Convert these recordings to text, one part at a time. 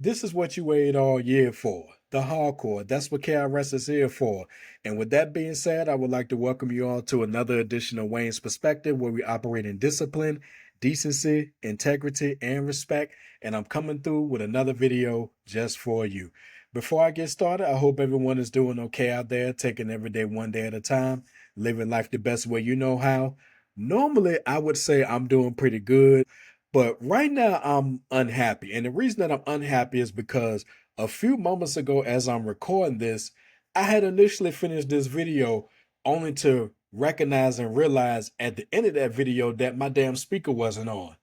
This is what you waited all year for. The hardcore. That's what KRS is here for. And with that being said, I would like to welcome you all to another edition of Wayne's Perspective, where we operate in discipline, decency, integrity, and respect. And I'm coming through with another video just for you. Before I get started, I hope everyone is doing okay out there, taking every day one day at a time, living life the best way you know how. Normally, I would say I'm doing pretty good. But right now, I'm unhappy. And the reason that I'm unhappy is because a few moments ago, as I'm recording this, I had initially finished this video only to recognize and realize at the end of that video that my damn speaker wasn't on.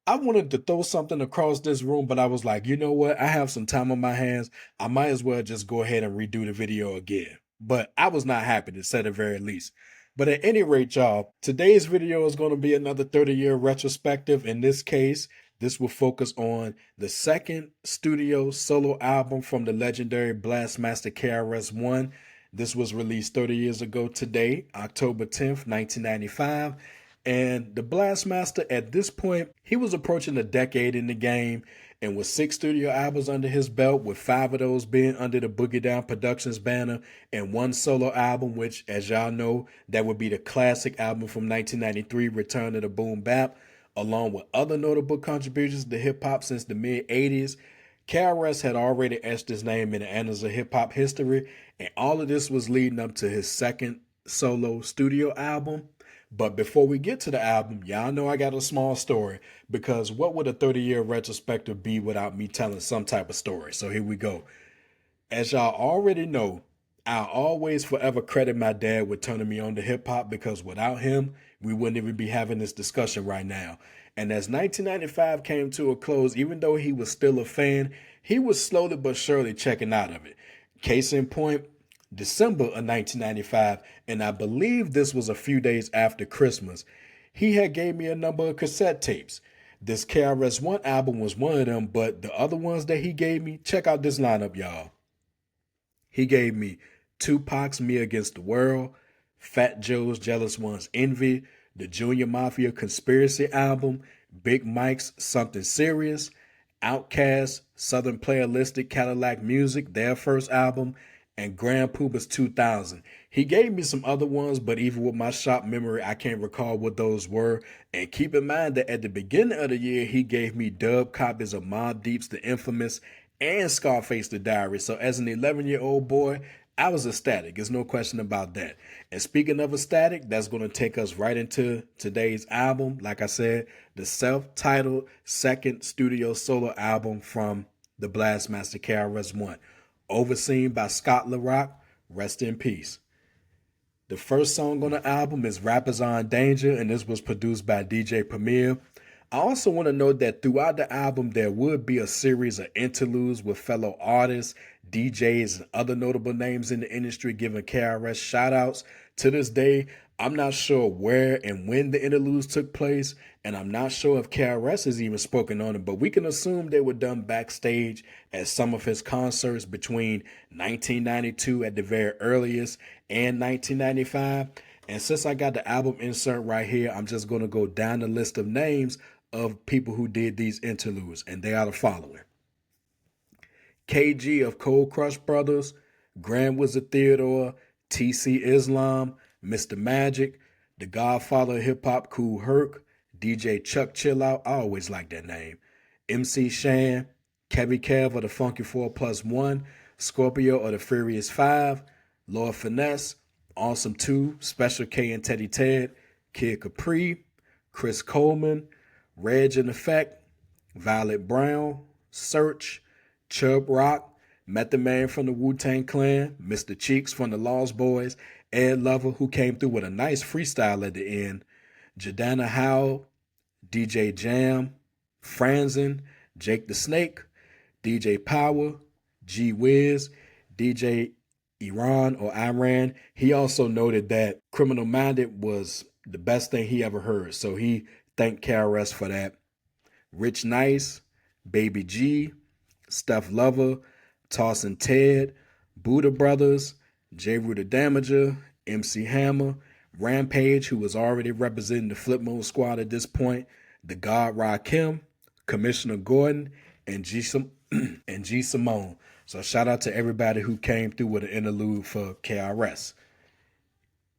I wanted to throw something across this room, but I was like, you know what? I have some time on my hands. I might as well just go ahead and redo the video again. But I was not happy, to say the very least. But at any rate, y'all, today's video is going to be another 30-year retrospective. In this case, this will focus on the second studio solo album from the legendary Blastmaster KRS-One. This was released 30 years ago today, October 10th, 1995. And the Blastmaster, at this point, he was approaching a decade in the game, and with 6 studio albums under his belt, with 5 of those being under the Boogie Down Productions banner, and 1 solo album, which, as y'all know, that would be the classic album from 1993, Return to the Boom Bap, along with other notable contributions to hip hop since the mid 80s. KRS had already etched his name in the annals of hip hop history, and all of this was leading up to his second solo studio album. But before we get to the album, y'all know I got a small story, because what would a 30-year retrospective be without me telling some type of story? So here we go. As y'all already know, I'll always forever credit my dad with turning me on to hip hop, because without him, we wouldn't even be having this discussion right now. And as 1995 came to a close, even though he was still a fan, he was slowly but surely checking out of it. Case in point, December of 1995, and I believe this was a few days after Christmas, he had gave me a number of cassette tapes. This KRS-One album was one of them, but the other ones that he gave me, check out this lineup, y'all. He gave me Tupac's Me Against the World, Fat Joe's Jealous One's Envy, the Junior Mafia Conspiracy album, Big Mike's Something Serious, Outkast, Southern Playalistic Cadillac Music, their first album, and Grand Puba's 2000. He gave me some other ones, but even with my shop memory, I can't recall what those were. And keep in mind that at the beginning of the year, he gave me dub copies of Mobb Deep's The Infamous and Scarface The Diary. So as an 11-year-old boy, I was ecstatic. There's no question about that. And speaking of ecstatic, that's going to take us right into today's album. Like I said, the self-titled second studio solo album from the Blastmaster KRS-One, overseen by Scott LaRock. Rest in peace. The first song on the album is Rappers Are in Danger, and this was produced by DJ Premier. I also want to note that throughout the album, there would be a series of interludes with fellow artists, DJs, and other notable names in the industry giving KRS shout outs. To this day, I'm not sure where and when the interludes took place, and I'm not sure if KRS has even spoken on it, but we can assume they were done backstage at some of his concerts between 1992 at the very earliest and 1995. And since I got the album insert right here, I'm just going to go down the list of names of people who did these interludes, and they are the following: KG of Cold Crush Brothers, Grand Wizard Theodore, TC Islam, Mr. Magic, the Godfather of Hip Hop Kool Herc, DJ Chuck Chillout, I always like that name, MC Shan, Kevy Kev of the Funky 4 Plus 1, Scorpio of the Furious 5, Lord Finesse, Awesome 2, Special K and Teddy Ted, Kid Capri, Chris Coleman, Reg in Effect, Violet Brown, Search, Chub Rock, Method Man from the Wu-Tang Clan, Mr. Cheeks from the Lost Boys, Ed Lover, who came through with a nice freestyle at the end, Jadana Howell, DJ Jam, Franzen, Jake the Snake, DJ Power, G Wiz, DJ Iran. He also noted that Criminal Minded was the best thing he ever heard, so he thanked KRS for that. Rich Nice, Baby G, Steph Lover, Tossin Ted, Buddha Brothers, J. Rue the Damager, MC Hammer, Rampage, who was already representing the Flip Mode Squad at this point, the God Rakim, Commissioner Gordon, and G and G Simone. So shout out to everybody who came through with an interlude for KRS.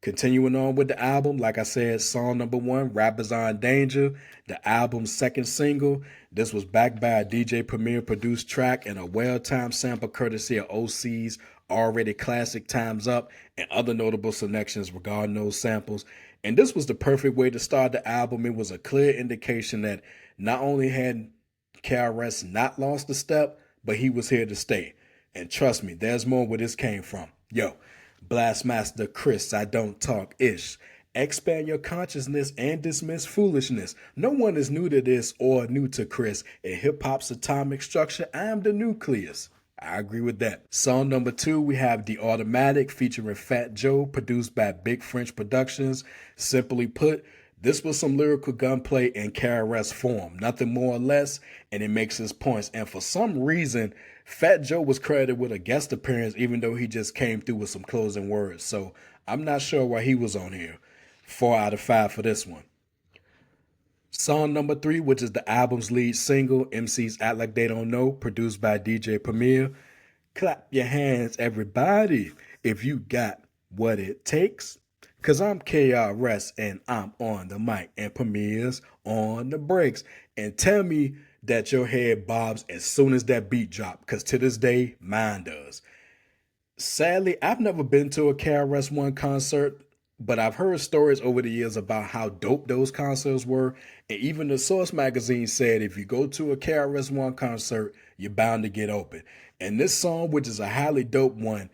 Continuing on with the album, like I said, song number 1, Rappers Are in Danger, the album's second single. This was backed by a DJ Premier produced track and a well-timed sample courtesy of OC's already classic Time's Up and other notable selections regarding those samples. And this was the perfect way to start the album. It was a clear indication that not only had KRS not lost a step, but he was here to stay. And trust me, there's more where this came from. Yo, Blastmaster Chris, I don't talk ish. Expand your consciousness and dismiss foolishness. No one is new to this or new to Chris. In hip hop's atomic structure, I am the nucleus. I agree with that. Song number 2, we have The Automatic featuring Fat Joe, produced by Big French Productions. Simply put, this was some lyrical gunplay in KRS form, nothing more or less, and it makes his points. And for some reason, Fat Joe was credited with a guest appearance, even though he just came through with some closing words. So I'm not sure why he was on here. 4 out of 5 for this one. Song number 3, which is the album's lead single, MCs Act Like They Don't Know, produced by DJ Premier. Clap your hands, everybody, if you got what it takes. Cause I'm KRS and I'm on the mic and Premier's on the breaks. And tell me that your head bobs as soon as that beat drop, cause to this day, mine does. Sadly, I've never been to a KRS-One concert, but I've heard stories over the years about how dope those concerts were. And even the Source magazine said if you go to a KRS-One concert, you're bound to get open. And this song, which is a highly dope one,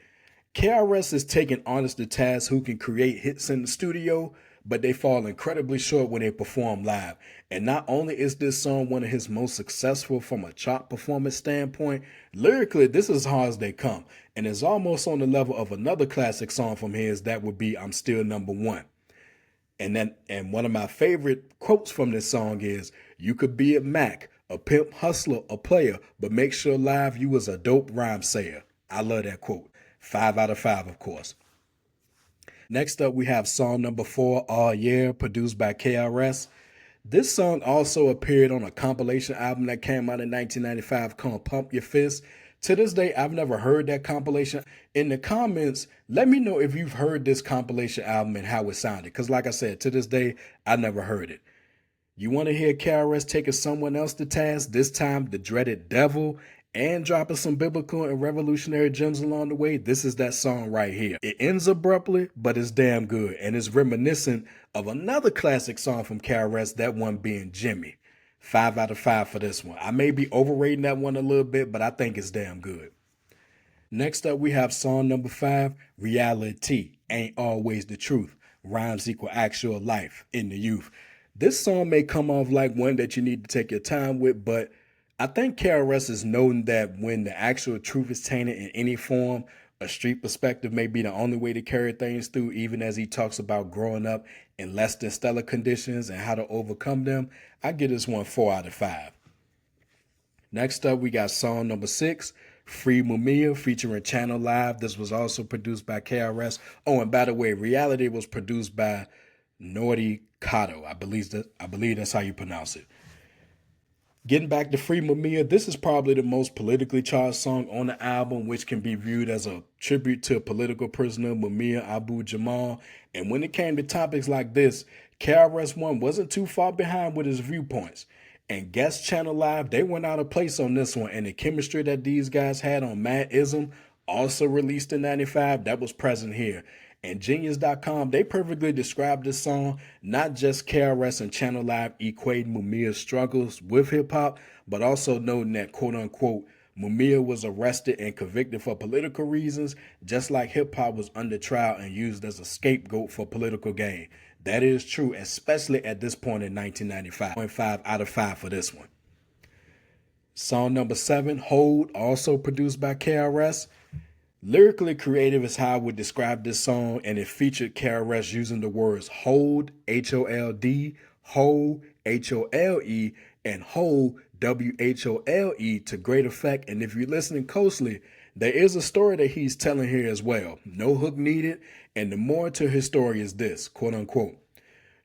KRS is taking artists to task who can create hits in the studio, but they fall incredibly short when they perform live. And not only is this song one of his most successful from a chart performance standpoint, lyrically, this is as hard as they come. And it's almost on the level of another classic song from his that would be I'm Still Number One. And one of my favorite quotes from this song is, you could be a Mac, a pimp, hustler, a player, but make sure live you was a dope rhyme sayer. I love that quote. 5 out of 5, of course. Next up, we have song number 4, All Yeah, produced by KRS. This song also appeared on a compilation album that came out in 1995 called Pump Your Fist. To this day, I've never heard that compilation. In the comments, let me know if you've heard this compilation album and how it sounded. Because like I said, to this day, I never heard it. You want to hear KRS taking someone else to task, this time the dreaded Devil, and dropping some biblical and revolutionary gems along the way? This is that song right here. It ends abruptly, but it's damn good, and it's reminiscent of another classic song from KRS, that one being Jimmy. 5 out of 5 for this one. I may be overrating that one a little bit, but I think it's damn good. Next up, we have song number 5, Reality Ain't Always the Truth. Rhymes equal actual life in the youth. This song may come off like one that you need to take your time with, but I think KRS is known that when the actual truth is tainted in any form, a street perspective may be the only way to carry things through, even as he talks about growing up in less than stellar conditions and how to overcome them. I give this one 4 out of 5. Next up, we got song number 6, Free Mumia featuring Channel Live. This was also produced by KRS. Oh, and by the way, Reality was produced by Naughty Kato. I believe that's how you pronounce it. Getting back to Free Mumia, this is probably the most politically charged song on the album, which can be viewed as a tribute to political prisoner Mumia Abu-Jamal. And when it came to topics like this, KRS-One wasn't too far behind with his viewpoints. And guest Channel Live, they went out of place on this one. And the chemistry that these guys had on Mad Ism, also released in 95, that was present here. And Genius.com, they perfectly described this song, not just KRS and Channel Live equating Mumia's struggles with hip-hop, but also noting that, quote-unquote, Mumia was arrested and convicted for political reasons, just like hip-hop was under trial and used as a scapegoat for political gain. That is true, especially at this point in 1995. 5 out of 5 for this one. Song number 7, Hold, also produced by KRS. Lyrically creative is how I would describe this song, and it featured KRS using the words hold, H-O-L-D, hold, H-O-L-E, and hold, W-H-O-L-E, to great effect. And if you're listening closely, there is a story that he's telling here as well. No hook needed, and the more to his story is this, quote unquote,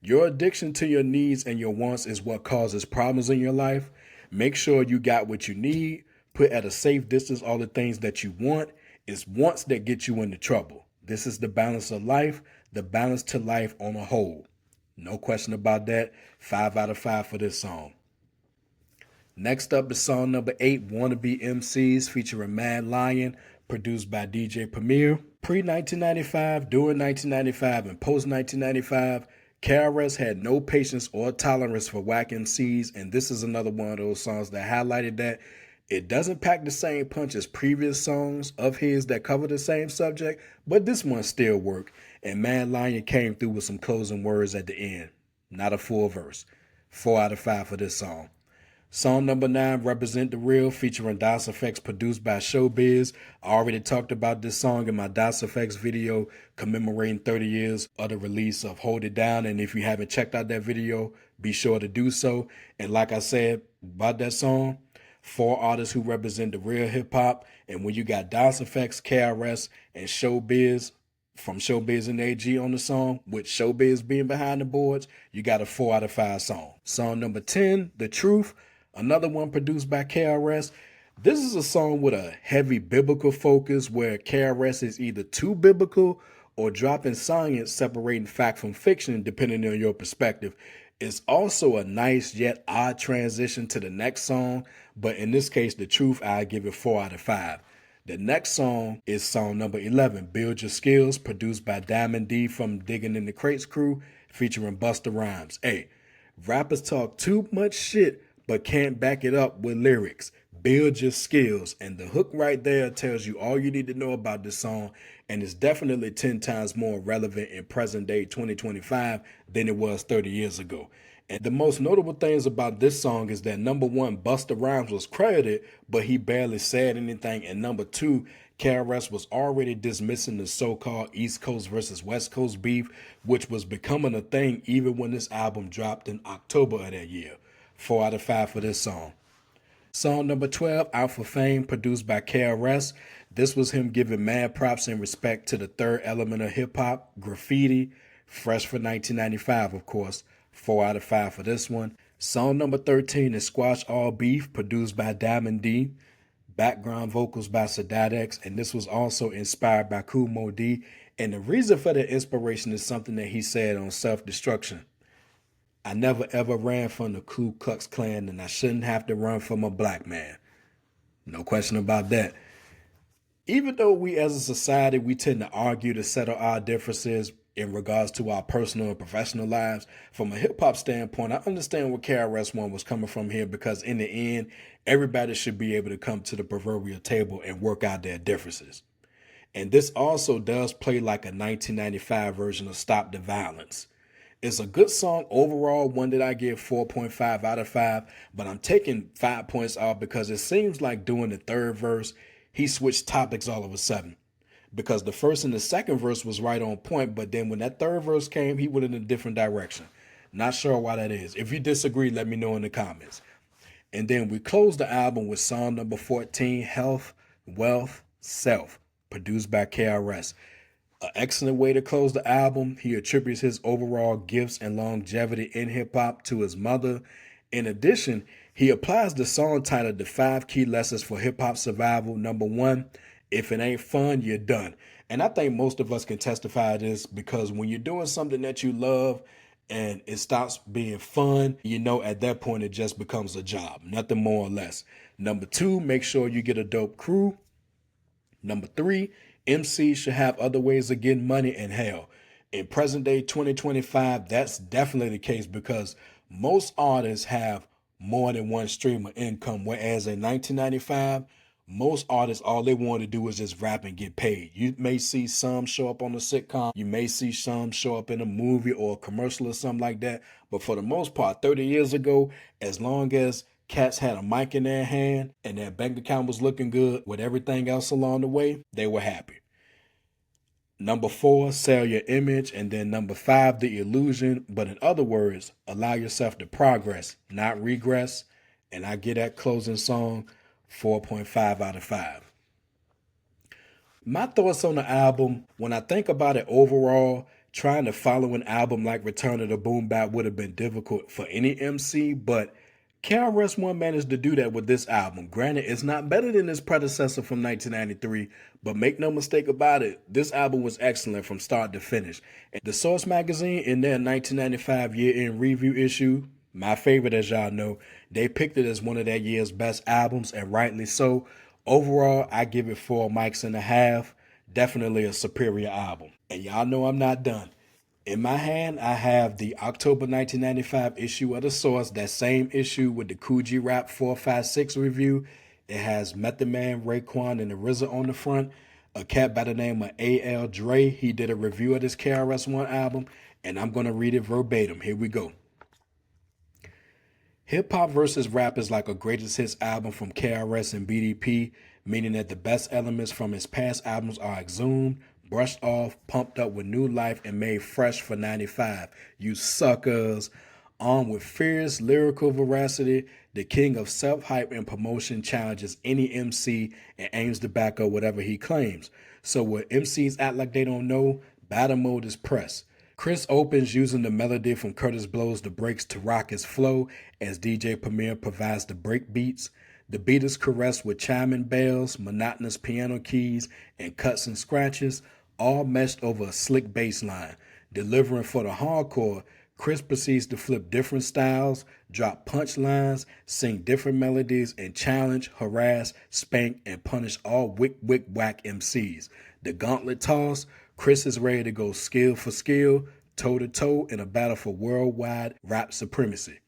your addiction to your needs and your wants is what causes problems in your life. Make sure you got what you need. Put at a safe distance all the things that you want. It's wants that get you into trouble. This is the balance of life, the balance to life on a whole. No question about that. 5 out of 5 for this song. Next up is song number 8, Wannabe MCs, featuring Mad Lion, produced by DJ Premier. Pre-1995, during 1995, and post-1995, KRS had no patience or tolerance for whack MCs, and this is another one of those songs that highlighted that. It doesn't pack the same punch as previous songs of his that cover the same subject, but this one still worked, and Mad Lion came through with some closing words at the end. Not a full verse. 4 out of 5 for this song. Song number 9, Represent the Real, featuring Das EFX, produced by Showbiz. I already talked about this song in my Das EFX video commemorating 30 years of the release of Hold It Down. And if you haven't checked out that video, be sure to do so. And like I said about that song, 4 artists who represent the real hip hop. And when you got Das EFX, KRS, and Showbiz, from Showbiz and AG on the song, with Showbiz being behind the boards, you got a 4 out of 5 song. Song number 10, The Truth, another one produced by KRS. This is a song with a heavy biblical focus where KRS is either too biblical or dropping science, separating fact from fiction, depending on your perspective. It's also a nice yet odd transition to the next song, but in this case, The Truth, I give it 4 out of 5. The next song is song number 11, Build Your Skills, produced by Diamond D from Digging in the Crates crew, featuring Busta Rhymes. Hey, rappers talk too much shit, but can't back it up with lyrics. Build your skills. And the hook right there tells you all you need to know about this song, and it's definitely 10 times more relevant in present day 2025 than it was 30 years ago. And the most notable things about this song is that number 1, Busta Rhymes was credited, but he barely said anything. And number 2, KRS was already dismissing the so-called East Coast versus West Coast beef, which was becoming a thing even when this album dropped in October of that year. 4 out of 5 for this song. Song number 12, Out for Fame, produced by KRS. This was him giving mad props and respect to the third element of hip-hop, graffiti, fresh for 1995, of course. 4 out of 5 for this one. Song number 13 is Squash All Beef, produced by Diamond D. Background vocals by Sadat X, and this was also inspired by Kool Moe Dee. And the reason for the inspiration is something that he said on Self-Destruction. I never ever ran from the Ku Klux Klan, and I shouldn't have to run from a black man. No question about that. Even though we as a society, we tend to argue to settle our differences in regards to our personal and professional lives, from a hip-hop standpoint, I understand where KRS-One was coming from here, because in the end, everybody should be able to come to the proverbial table and work out their differences. And this also does play like a 1995 version of Stop the Violence. It's a good song overall, one that I give 4.5 out of 5, but I'm taking 5 points off because it seems like during the third verse, he switched topics all of a sudden. Because the first and the second verse was right on point, but then when that third verse came, he went in a different direction. Not sure why that is. If you disagree, let me know in the comments. And then we close the album with song number 14, Health, Wealth, Self, produced by KRS. An excellent way to close the album. He attributes his overall gifts and longevity in hip-hop to his mother. In addition, he applies the song title to 5 key lessons for hip-hop survival. Number 1, if it ain't fun, you're done. And I think most of us can testify to this, because when you're doing something that you love and it stops being fun, you know at that point it just becomes a job, nothing more or less. Number 2, make sure you get a dope crew. Number 3, MCs should have other ways of getting money, and hell, in present day 2025, that's definitely the case, because most artists have more than one stream of income, whereas in 1995, most artists, all they want to do is just rap and get paid. You may see some show up on a sitcom. You may see some show up in a movie or a commercial or something like that. But for the most part, 30 years ago, as long as cats had a mic in their hand and their bank account was looking good with everything else along the way, they were happy. Number 4, sell your image. And then number 5, the illusion. But in other words, allow yourself to progress, not regress. And I get that closing song 4.5 out of 5. My thoughts on the album, when I think about it overall, trying to follow an album like Return of the Boom Bap would have been difficult for any MC, but KRS-One managed to do that with this album. Granted, it's not better than his predecessor from 1993, but make no mistake about it, this album was excellent from start to finish. And the Source magazine, in their 1995 year-end review issue, my favorite as y'all know, they picked it as one of that year's best albums, and rightly so. Overall, I give it 4.5 mics. Definitely a superior album. And y'all know I'm not done. In my hand, I have the October 1995 issue of The Source, that same issue with the Kool G Rap 456 review. It has Method Man, Raekwon, and the RZA on the front. A cat by the name of A.L. Dre, he did a review of this KRS-One album, and I'm going to read it verbatim. Here we go. Hip Hop versus Rap is like a greatest hits album from KRS and BDP, meaning that the best elements from his past albums are exhumed, brushed off, pumped up with new life, and made fresh for 95. You suckers. Armed with fierce lyrical veracity, the king of self-hype and promotion challenges any MC and aims to back up whatever he claims. So when MCs act like they don't know, battle mode is pressed. Chris opens using the melody from Curtis Blow's The Breaks to rock his flow as DJ Premier provides the break beats. The beat is caressed with chiming bells, monotonous piano keys, and cuts and scratches, all meshed over a slick bass line. Delivering for the hardcore, Chris proceeds to flip different styles, drop punchlines, sing different melodies, and challenge, harass, spank, and punish all whack MCs. The gauntlet toss, Chris is ready to go skill for skill, toe-to-toe in a battle for worldwide rap supremacy.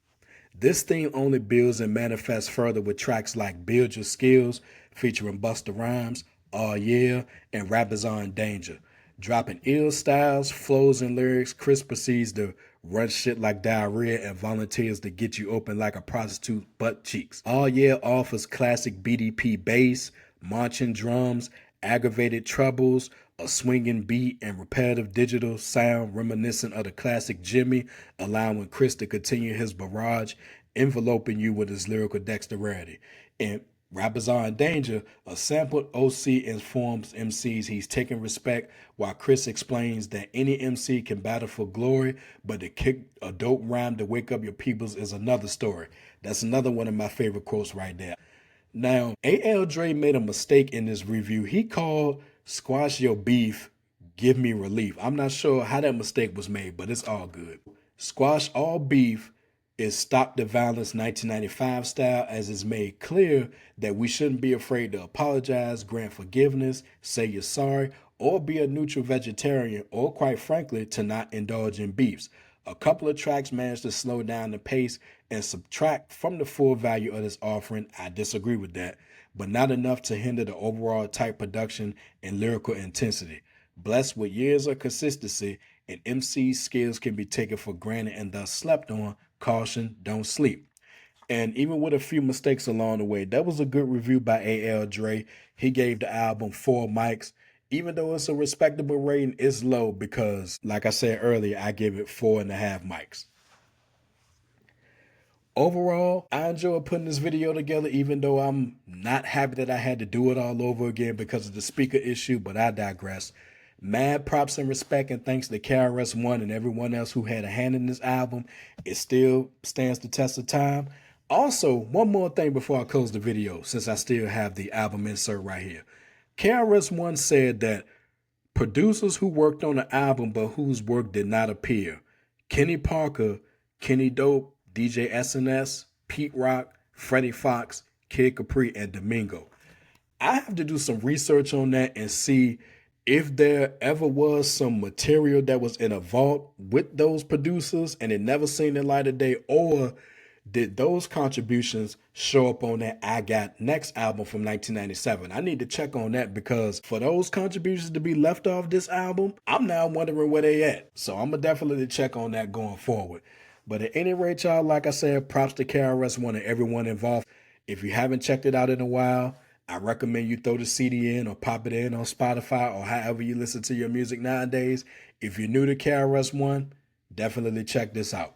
This theme only builds and manifests further with tracks like Build Your Skills, featuring Busta Rhymes, Aw Yeah, and Rappers Are in Danger. Dropping ill styles, flows, and lyrics, Chris proceeds to run shit like diarrhea and volunteers to get you open like a prostitute butt cheeks. Aw Yeah offers classic BDP bass, marching drums, aggravated trebles, a swinging beat, and repetitive digital sound reminiscent of the classic Jimmy, allowing Chris to continue his barrage, enveloping you with his lyrical dexterity. And Rappers Are in Danger, a sampled OC informs MCs he's taking respect, while Chris explains that any MC can battle for glory, but to kick a dope rhyme to wake up your peoples is another story. That's another one of my favorite quotes right there. Now, A.L. Dre made a mistake in this review. He called Squash Your Beef, Give Me Relief. I'm not sure how that mistake was made, but it's all good. Squash All Beef is Stop the Violence 1995 style, as it's made clear that we shouldn't be afraid to apologize, grant forgiveness, say you're sorry, or be a neutral vegetarian, or quite frankly, to not indulge in beefs. A couple of tracks managed to slow down the pace and subtract from the full value of this offering. I disagree with that, but not enough to hinder the overall tight production and lyrical intensity. Blessed with years of consistency, and MC's skills can be taken for granted and thus slept on. Caution, don't sleep. And even with a few mistakes along the way, that was a good review by A.L. Dre. He gave the album 4 mics. Even though it's a respectable rating, it's low because, like I said earlier, I give it 4.5 mics. Overall, I enjoyed putting this video together, even though I'm not happy that I had to do it all over again because of the speaker issue, but I digress. Mad props and respect and thanks to KRS-One and everyone else who had a hand in this album. It still stands the test of time. Also, one more thing before I close the video, since I still have the album insert right here. KRS-One said that producers who worked on the album but whose work did not appear: Kenny Parker, Kenny Dope, DJ SNS, Pete Rock, Freddie Fox, Kid Capri, and Domingo. I have to do some research on that and see if there ever was some material that was in a vault with those producers and it never seen the light of day, or did those contributions show up on that I Got Next album from 1997? I need to check on that, because for those contributions to be left off this album, I'm now wondering where they at. So I'm going to definitely check on that going forward. But at any rate, y'all, like I said, props to KRS-One and everyone involved. If you haven't checked it out in a while, I recommend you throw the CD in or pop it in on Spotify or however you listen to your music nowadays. If you're new to KRS-One, definitely check this out.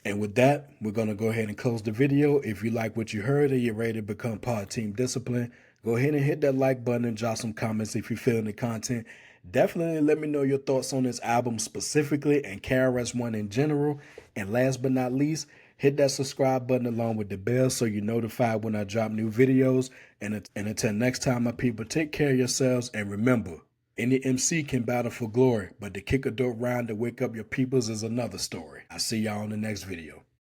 And with that, we're going to go ahead and close the video. If you like what you heard and you're ready to become part of Team Discipline, go ahead and hit that like button and drop some comments if you're feeling the content. Definitely let me know your thoughts on this album specifically and KRS-One in general. And last but not least, Hit that subscribe button along with the bell so you're notified when I drop new videos. And until next time, my people, take care of yourselves. And remember, any MC can battle for glory, but to kick a dope rhyme to wake up your peoples is another story. I'll see y'all in the next video.